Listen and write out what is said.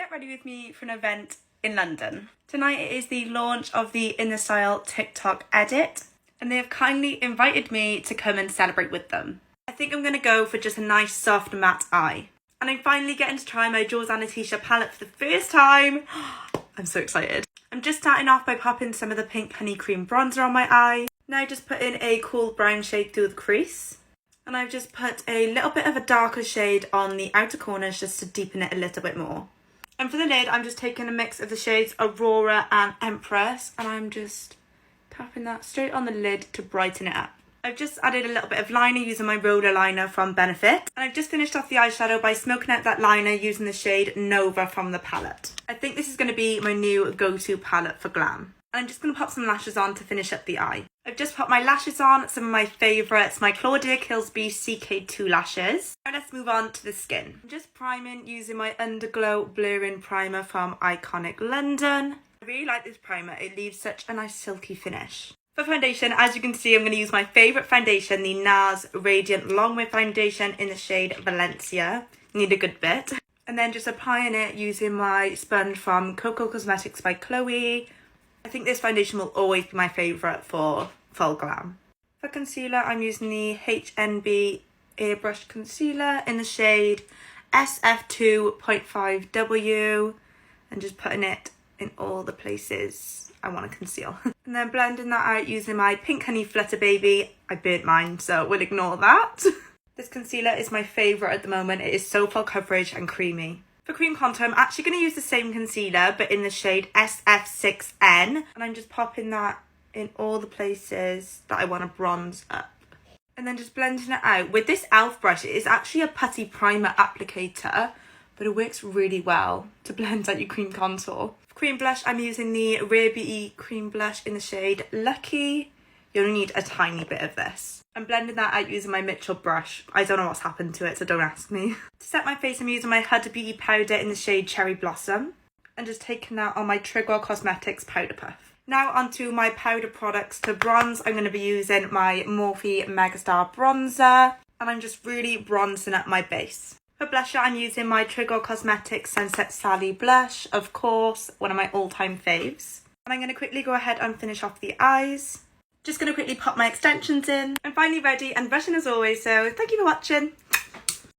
get ready with me for an event in London. Tonight it is the launch of the In The Style TikTok edit, and they have kindly invited me to come and celebrate with them. I think I'm going to go for just a nice soft matte eye. And I'm finally getting to try my Jules Anastasia palette for the first time. I'm so excited. I'm just starting off by popping some of the pink honey cream bronzer on my eye. Now just put in a cool brown shade through the crease. And I've just put a little bit of a darker shade on the outer corners just to deepen it a little bit more. And for the lid, I'm just taking a mix of the shades Aurora and Empress, and I'm just tapping that straight on the lid to brighten it up. I've just added a little bit of liner using my roller liner from Benefit. And I've just finished off the eyeshadow by smoking out that liner using the shade Nova from the palette. I think this is going to be my new go-to palette for glam. And I'm just going to pop some lashes on to finish up the eye. I've just popped my lashes on, some of my favourites, my Claudia Kilsby CK2 lashes. Now let's move on to the skin. I'm just priming using my Underglow Blurring Primer from Iconic London. I really like this primer, it leaves such a nice silky finish. For foundation, as you can see, I'm going to use my favourite foundation, the NARS Radiant Longwear Foundation in the shade Valencia. Need a good bit. And then just applying it using my sponge from Coco Cosmetics by Chloe. I think this foundation will always be my favourite for full glam. For concealer, I'm using the HNB Airbrush Concealer in the shade SF2.5W and just putting it in all the places I want to conceal. And then blending that out using my Pink Honey Flutter Baby. I burnt mine, so we'll ignore that. This concealer is my favourite at the moment. It is so full coverage and creamy. For cream contour, I'm actually going to use the same concealer, but in the shade SF6N. And I'm just popping that in all the places that I want to bronze up. And then just blending it out. With this e.l.f. brush, it is actually a putty primer applicator, but it works really well to blend out your cream contour. For cream blush, I'm using the Rare Beauty cream blush in the shade Lucky. You only need a tiny bit of this. I'm blending that out using my Mitchell brush. I don't know what's happened to it, so don't ask me. To set my face, I'm using my Huda Beauty powder in the shade Cherry Blossom. And just taking that on my Trigger Cosmetics powder puff. Now onto my powder products. To bronze, I'm going to be using my Morphe Megastar bronzer. And I'm just really bronzing up my base. For blusher, I'm using my Trigger Cosmetics Sunset Sally blush. Of course, one of my all-time faves. And I'm going to quickly go ahead and finish off the eyes. Just going to quickly pop my extensions in. I'm finally ready and brushing as always, so thank you for watching.